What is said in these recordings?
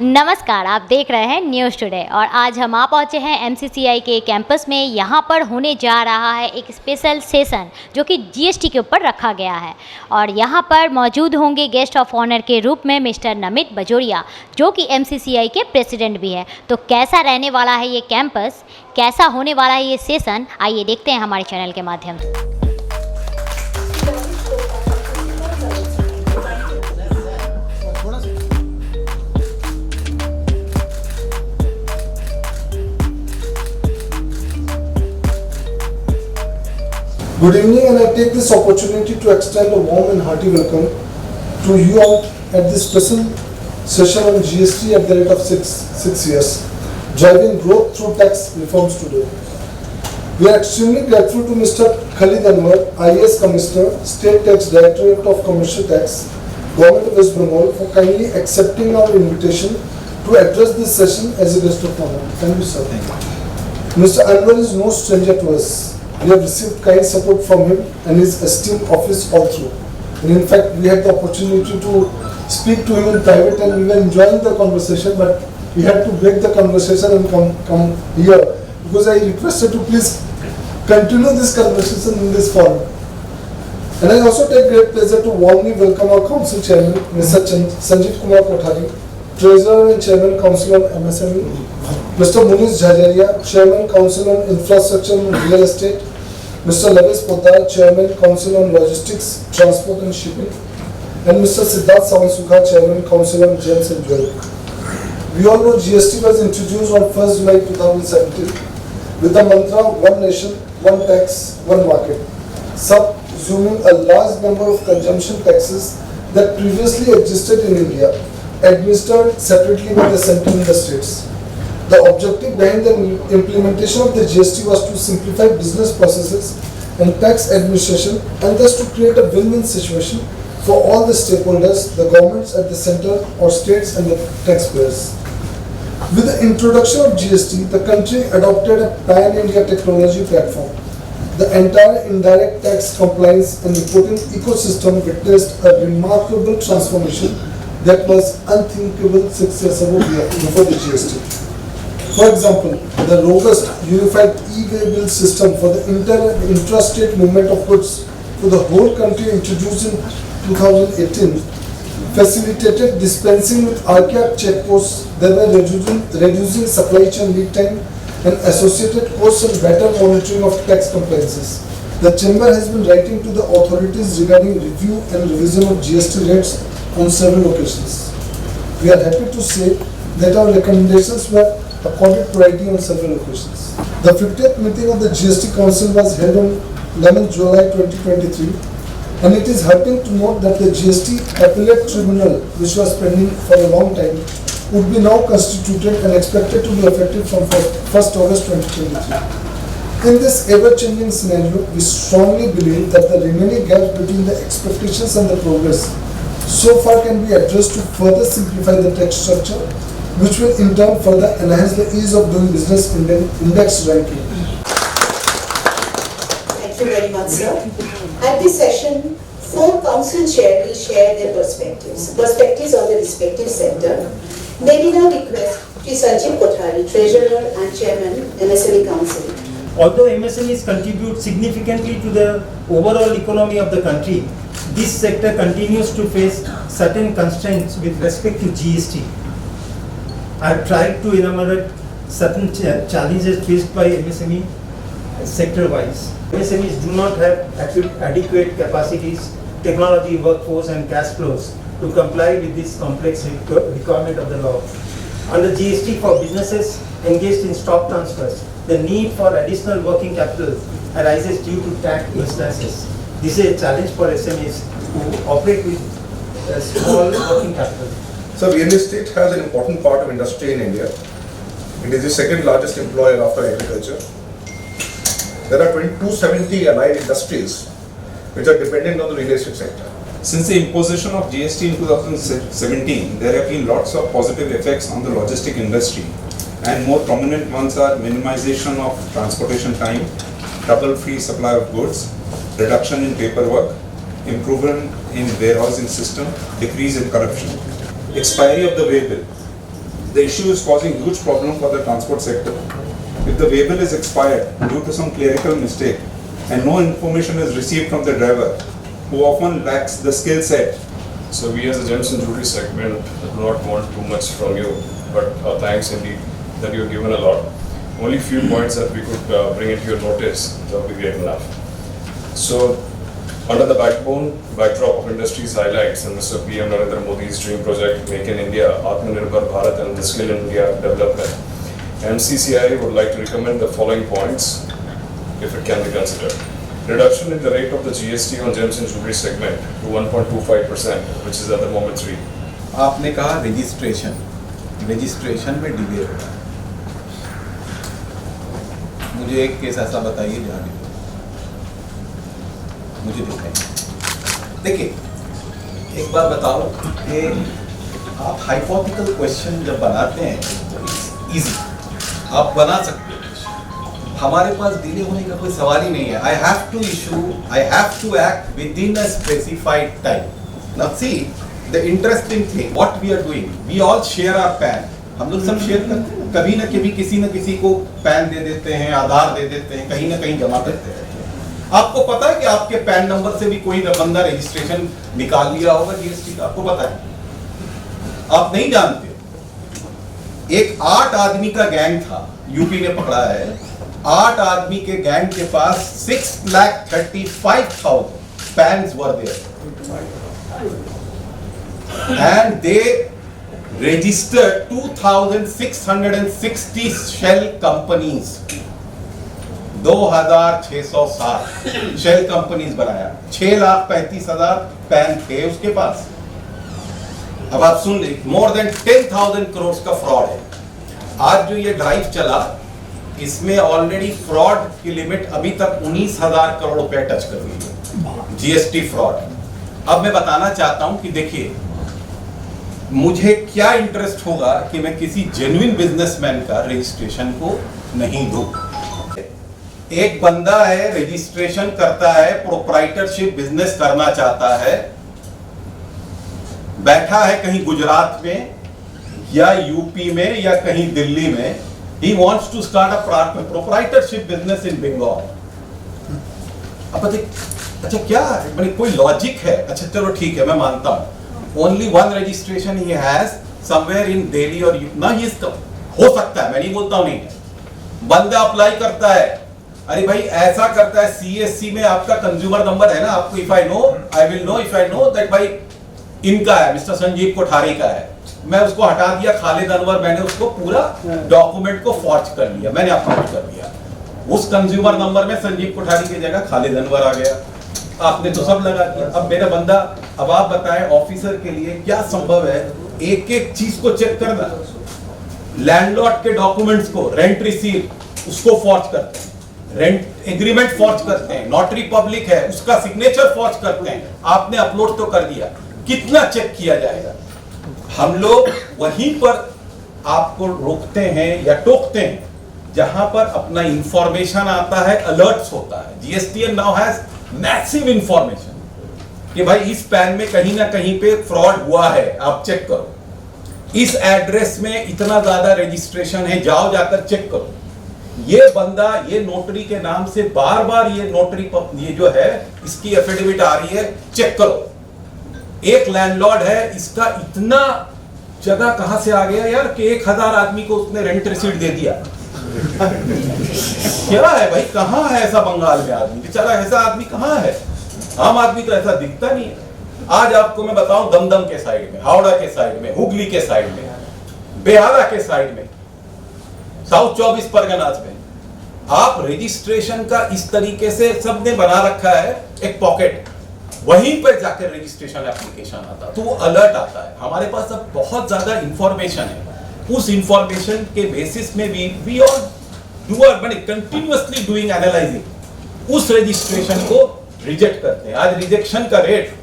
नमस्कार, आप देख रहे हैं न्यूज़ टुडे और आज हम आ पहुँचे हैं एमसीसीआई के कैंपस में। यहाँ पर होने जा रहा है एक स्पेशल सेशन जो कि जीएसटी के ऊपर रखा गया है और यहाँ पर मौजूद होंगे गेस्ट ऑफ ऑनर के रूप में मिस्टर नमित बजोरिया जो कि एमसीसीआई के प्रेसिडेंट भी है। तो कैसा रहने वाला है ये कैंपस, कैसा होने वाला है ये सेशन, आइए देखते हैं हमारे चैनल के माध्यम से। Good evening, and I take this opportunity to extend a warm and hearty welcome to you all at this special session on GST at the rate of six years, driving growth through tax reforms today. We are extremely grateful to Mr. Khalid Anwar, IAS Commissioner, State Tax Directorate of Commercial Tax, Government of West Bengal, for kindly accepting our invitation to address this session as a guest of honor. Thank you, sir. Mr. Anwar is no stranger to us. We have received kind support from him and his esteemed office all through. And in fact, we had the opportunity to speak to him in private and we were enjoying the conversation, but we had to break the conversation and come here because I requested to please continue this conversation in this forum. And I also take great pleasure to warmly welcome our Council Chairman, Mr. Sanjeev Kumar Kothari, Treasurer and Chairman Council on MSME, Mr. Munish Jhajaria, Chairman Council on Infrastructure and Real Estate, Mr. Lavesh Poddar, Chairman Council on Logistics, Transport and Shipping, and Mr. Siddharth Sawansukha, Chairman Council on Gems and Jewelry. We all know GST was introduced on 1st July 2017 with the mantra One Nation, One Tax, One Market, subsuming a large number of consumption taxes that previously existed in India, administered separately by the center and the states. The objective behind the implementation of the GST was to simplify business processes and tax administration and thus to create a win-win situation for all the stakeholders, the governments at the center or states and the taxpayers. With the introduction of GST, the country adopted a pan-India technology platform. The entire indirect tax compliance and reporting ecosystem witnessed a remarkable transformation that was unthinkable 6 years ago before the GST. For example, the robust unified e-way bill system for the intrastate movement of goods for the whole country introduced in 2018 facilitated dispensing with archaic checkposts, thereby reducing supply chain lead time and associated costs and better monitoring of tax compliances. The Chamber has been writing to the authorities regarding review and revision of GST rates on several occasions. We are happy to say that our recommendations were accorded priority on several occasions. The 50th meeting of the GST Council was held on 11th July 2023, and it is heartening to note that the GST Appellate Tribunal, which was pending for a long time, would be now constituted and expected to be effective from 1st August 2023. In this ever-changing scenario, we strongly believe that the remaining gap between the expectations and the progress so far can be addressed to further simplify the tax structure, which will in turn further enhance the ease of doing business index ranking. Thank you very much, sir. At this session, 4 council chairs will share their perspectives on the respective center. May we now request Sri Sanjeev Kothari, Treasurer and Chairman, MSME Council. Although MSMEs contribute significantly to the overall economy of the country, this sector continues to face certain constraints with respect to GST. I have tried to enumerate certain challenges faced by MSME sector-wise. MSMEs do not have adequate capacities, technology, workforce and cash flows to comply with this complex requirement of the law. Under GST for businesses engaged in stock transfers, the need for additional working capital arises due to tax instances. This is a challenge for SMEs who operate with small working capital. So real estate has an important part of industry in India. It is the second largest employer after agriculture. There are 270 allied industries which are dependent on the real estate sector. Since the imposition of GST in 2017, there have been lots of positive effects on the logistic industry, and more prominent ones are minimization of transportation time, trouble-free supply of goods, reduction in paperwork, improvement in warehousing system, decrease in corruption. Expiry of the way bill. The issue is causing huge problem for the transport sector. If the waybill is expired due to some clerical mistake and no information is received from the driver, who often lacks the skill set. So we as a gems and jewelry segment do not want too much from you, but thanks indeed that you have given a lot. Only few points that we could bring into your notice, that would be great enough. So, under the backdrop of industry's highlights and Mr. PM Narendra Modi's dream project, Make in India, Atmanirbhar Bharat and the Skill India development, MCCI would like to recommend the following points, if it can be considered. Reduction in the rate of the GST on gems and jewelry segment to 1.25%, which is at the moment 3. आपने कहा registration में delay हो रहा है। मुझे एक case ऐसा बताइए जहाँ डिले मुझे दिखाइए। देखिए एक बात बताओ कि आप हाइपोथेटिकल क्वेश्चन जब बनाते हैं तो इजी आप बना सकते हो। हमारे पास डिले होने का कोई सवाल ही नहीं है। I have to act within a specified time. Now see the interesting thing what we are doing, we all share our PAN. हम लोग सब शेयर करते हैं, कभी ना कभी किसी न किसी को पैन दे देते हैं, आधार दे देते हैं, कहीं ना कहीं जमा करते हैं। आपको पता है कि आपके पैन नंबर से भी कोई बंदा रजिस्ट्रेशन निकाल लिया होगा जीएसटी का, आपको पता है? आप नहीं जानते। एक 8 आदमी का गैंग था, यूपी ने पकड़ा है। 8 आदमी के गैंग के पास 6,35,000 PANs were there and they registered 2,660 shell companies, 2,660 shell companies बनाया। 6,35,000 पैन थे उसके पास। अब आप सुन ले, more than 10,000 करोड़ का फ्रॉड है। आज जो ये ड्राइव चला, इसमें ऑलरेडी फ्रॉड की लिमिट अभी तक 19,000 करोड़ रुपए टच कर गई है, जीएसटी फ्रॉड। अब मैं बताना चाहता हूं कि देखिए, मुझे क्या इंटरेस्ट होगा कि मैं किसी जेन्युइन बिजनेसमैन का रजिस्ट्रेशन को नहीं दूं। एक बंदा है, रजिस्ट्रेशन करता है, प्रोप्राइटरशिप बिजनेस करना चाहता है, बैठा है कहीं गुजरात में या यूपी में या कहीं दिल्ली में। He wants to start a proprietorship business in Bengal. अब अच्छा क्या है, कोई लॉजिक है? अच्छा चलो ठीक है, मैं मानता हूं only one registration he has somewhere in Delhi or ना, ही हो सकता है, मैं नहीं बोलता हूं नहीं है। बंदा अप्लाई करता है, अरे भाई ऐसा करता है, CSC में आपका कंज्यूमर नंबर है ना, आपको इफ आई नो दैट भाई इनका है, मिस्टर संजीव कोठारी का है, मैं उसको हटा दिया खालिद अनवर, मैंने उसको पूरा डॉक्यूमेंट को फॉर्ज कर लिया, मैंने अपलोड कर दिया। उस कंज्यूमर नंबर में संजीव कोठारी की जगह खालिद अनवर आ गया, आपने तो सब लगा दिया। अब मेरा बंदा, अब आप बताएं ऑफिसर के लिए क्या संभव है एक एक चीज को चेक करना? लैंडलॉर्ड के डॉक्यूमेंट्स को, रेंट रिसीट उसको फॉर्ज करते हैं, रेंट एग्रीमेंट फॉर्ज करते हैं, नोटरी पब्लिक है उसका सिग्नेचर फॉर्ज करते हैं। आपने अपलोड तो कर दिया, कितना चेक किया जाएगा? हम लोग वहीं पर आपको रोकते हैं या टोकते हैं जहां पर अपना इंफॉर्मेशन आता है, अलर्ट्स होता है। GSTN now has massive information कि भाई इस पैन में कहीं ना कहीं पे फ्रॉड हुआ है, आप चेक करो। इस एड्रेस में इतना ज्यादा रजिस्ट्रेशन है, जाओ जाकर चेक करो। ये बंदा ये नोटरी के नाम से बार बार ये नोटरी ये जो है इसकी एफिडेविट आ रही है, चेक करो। एक लैंडलॉर्ड है, इसका इतना जगह कहां से आ गया यार कि 1,000 आदमी को उसने रेंट रिसीट दे दिया। क्या है भाई, कहां है ऐसा बंगाल में आदमी? बेचारा ऐसा आदमी कहां है? आम आदमी तो ऐसा दिखता नहीं है। आज आपको मैं बताऊं, दमदम के साइड में, हावड़ा के साइड में, हुगली के साइड में, बेहाला के साइड में, साउथ 24 परगनास में, आप रजिस्ट्रेशन का इस तरीके से सबने बना रखा है एक पॉकेट, वहीं पर जाकर रजिस्ट्रेशन एप्लीकेशन आता तो वो अलर्ट आता है। हमारे पास अब बहुत ज्यादा इंफॉर्मेशन है, उस इंफॉर्मेशन के बेसिस में we all continuously doing analysing, उस रजिस्ट्रेशन को रिजेक्ट करते हैं। आज रिजेक्शन का रेट,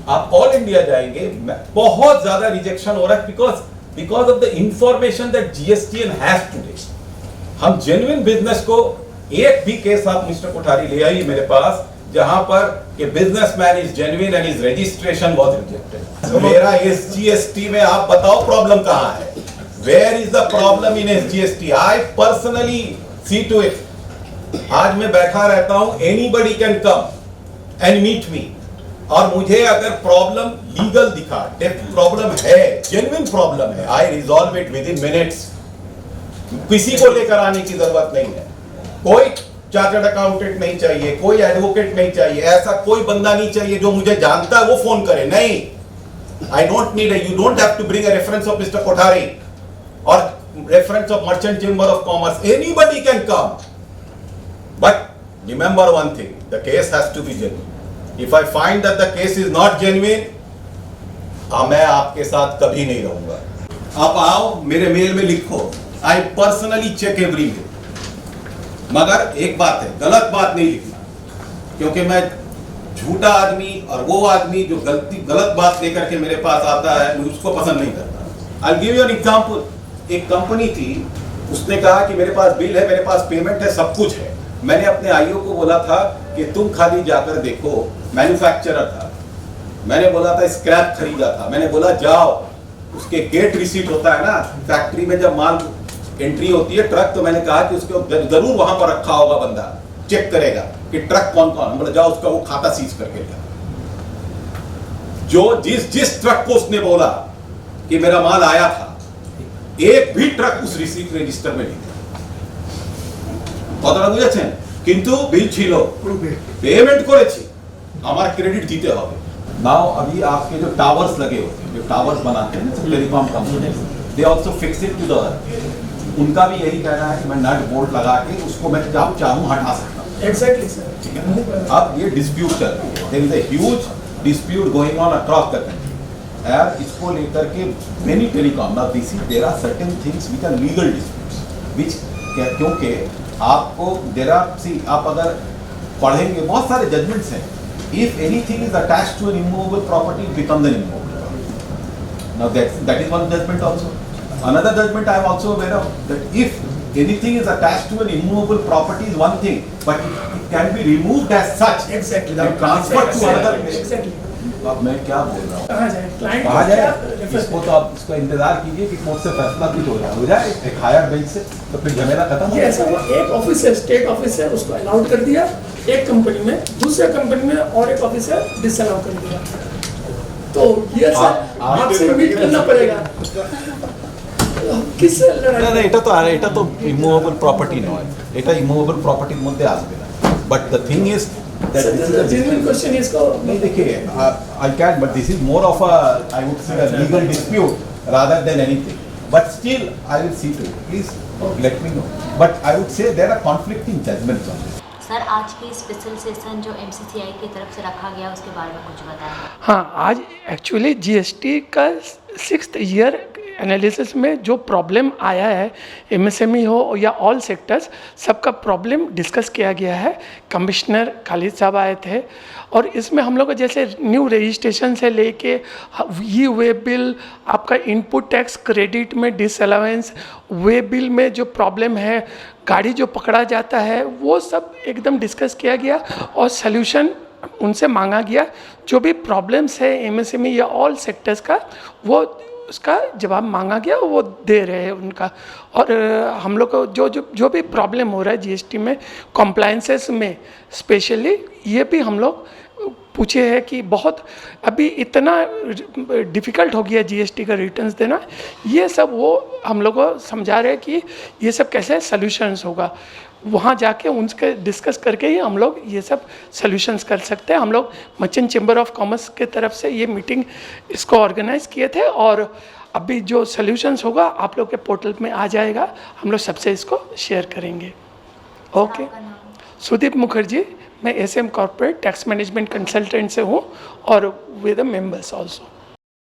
आप ऑल इंडिया जाएंगे, बहुत ज्यादा रिजेक्शन हो रहा है because of the information that GSTN has today. हम जेन्युइन बिजनेस को, एक भी केस आप मिस्टर कोठारी ले आइए मेरे पास जहां पर कि businessman is genuine and his registration was rejected. मेरा इस जीएसटी में आप बताओ प्रॉब्लम कहां है? Where is the problem in SGST? I personally see to it. आज मैं बैठा रहता हूं, anybody can come and meet me. और मुझे अगर प्रॉब्लम लीगल दिखा, प्रॉब्लम है, जेन्युइन प्रॉब्लम है, I resolve it within minutes. किसी को लेकर आने की जरूरत नहीं है. कोई चार्टर्ड अकाउंटेंट नहीं चाहिए, कोई एडवोकेट नहीं चाहिए, ऐसा कोई बंदा नहीं चाहिए जो मुझे जानता है वो फोन करे. नहीं, I don't need you don't have to bring a reference of Mr. Kothari or reference of Merchant Chamber of Commerce. Anybody can come. But remember one thing, the case has to be genuine. If I find that the case is not genuine, मैं आपके साथ कभी नहीं रहूंगा. आप आओ, मेरे mail में लिखो, I personally check every mail. मगर एक बात है, गलत बात नहीं लिखना, क्योंकि मैं झूठा आदमी और वो आदमी जो गलत बात लेकर के मेरे पास आता है, मैं उसको पसंद नहीं करता. I'll give you an example. एक कंपनी थी, उसने कहा कि मेरे पास बिल है, मेरे पास पेमेंट है, सब कुछ है. मैंने अपने आईओ को बोला था कि तुम खाली जाकर देखो. मैन्युफैक्चरर था, मैंने बोला था स्क्रैप खरीदा था, मैंने बोला जाओ, उसके गेट रिसीट होता है ना फैक्ट्री में, जब माल एंट्री होती है ट्रक, तो मैंने कहा कि उसको जरूर वहां पर रखा होगा, बंदा चेक करेगा कि ट्रक कौन कौन. बोला जाओ उसका वो खाता सीज करके लिया. जो जिस ट्रक को उसने बोला कि मेरा माल आया था, एक भी ट्रक उस रिसीट रजिस्टर में नहीं था. কথাটা বুঝেছেন? কিন্তু বিল ছিল, পেমেন্ট করেছি, আমার ক্রেডিট দিতে হবে. नाउ अभी आपके जो टावर्स लगे होते हैं, जो टावर्स बनाते हैं telecom company, they also fix it to the earth. उनका भी यही कहना है कि मैं नट बोल्ट लगा के उसको मैं जब चाहूं हटा सकता हूं. Exactly sir. ठीक है. अब ये डिस्प्यूट चल रही है, there is a huge dispute going on across the country. यार इसको लेकर के many telecom, now this is there are certain things which are legal disputes, which क्योंकि आपको देयर आर, सी आप अगर पढ़ेंगे बहुत सारे जजमेंट्स हैं. If anything is attached to an immovable property, it becomes an immovable property. Now that is one judgment also. Another judgment I am also aware of, that if anything is attached to an immovable property is one thing, but it can be removed as such. Exactly. And transferred to another place. Exactly. अब मैं क्या बोल रहा हूँ? कहाँ जाए? इसको तो आप इसका इंतजार कीजिए कि कोर्ट से फैसला कुछ हो जाए एक हायर बेंच से, तो फिर झमेला खत्म हो. ऐसा हुआ, एक ऑफिस है, स्टेट ऑफिस है, उसको अलाउड कर दिया एक कंपनी में, दूसरे कंपनी में और एक ऑफिसर डिसअलाउ कर दिया. तो ये सर आपसे मीट करना पड़ेगा. किससे लड़ाई? না এটা তো ইমুভেবল প্রপার্টি নয়, এটা ইমুভেবল প্রপার্টির মধ্যে আসবে না. But the thing is that this is a genuine question. इसको नहीं देखिए, I can, but this is more of a, I would say, a legal dispute rather than anything. But still, I will see to it. Please let me know. But I would say there are conflicting judgments on this. Sir, आज की special session जो MCCI की तरफ से रखा गया उसके बारे में कुछ बताएं. हाँ, आज एक्चुअली GST का 6th ईयर एनालिसिस में जो प्रॉब्लम आया है, MSME हो या ऑल सेक्टर्स, सबका प्रॉब्लम डिस्कस किया गया है. कमिश्नर खालिद साहब आए थे और इसमें हम लोग जैसे न्यू रजिस्ट्रेशन से लेके ये वे बिल, आपका इनपुट टैक्स क्रेडिट में डिसअलाउंस, वे बिल में जो प्रॉब्लम है, गाड़ी जो पकड़ा जाता है, वो सब एकदम डिस्कस किया गया और सल्यूशन उनसे मांगा गया. जो भी प्रॉब्लम्स है MSME या ऑल सेक्टर्स का, वो उसका जवाब मांगा गया, वो दे रहे हैं उनका. और हम लोग को जो भी प्रॉब्लम हो रहा है GST में, कॉम्प्लायंसेस में स्पेशली, ये भी हम लोग पूछे हैं कि बहुत अभी इतना डिफ़िकल्ट हो गया GST का रिटर्न्स देना. ये सब वो हम लोग को समझा रहे हैं कि ये सब कैसे सॉल्यूशंस होगा. वहाँ जाके उनसे डिस्कस करके ही हम लोग ये सब सॉल्यूशंस कर सकते हैं. हम लोग मर्चेंट चैम्बर ऑफ कॉमर्स के तरफ से ये मीटिंग इसको ऑर्गेनाइज़ किए थे और अभी जो सॉल्यूशंस होगा आप लोग के पोर्टल में आ जाएगा. हम लोग सबसे इसको शेयर करेंगे. ओके. सुदीप मुखर्जी, मैं SM corporate tax management consultant से हूँ और विद द मेंबर्स ऑल्सो.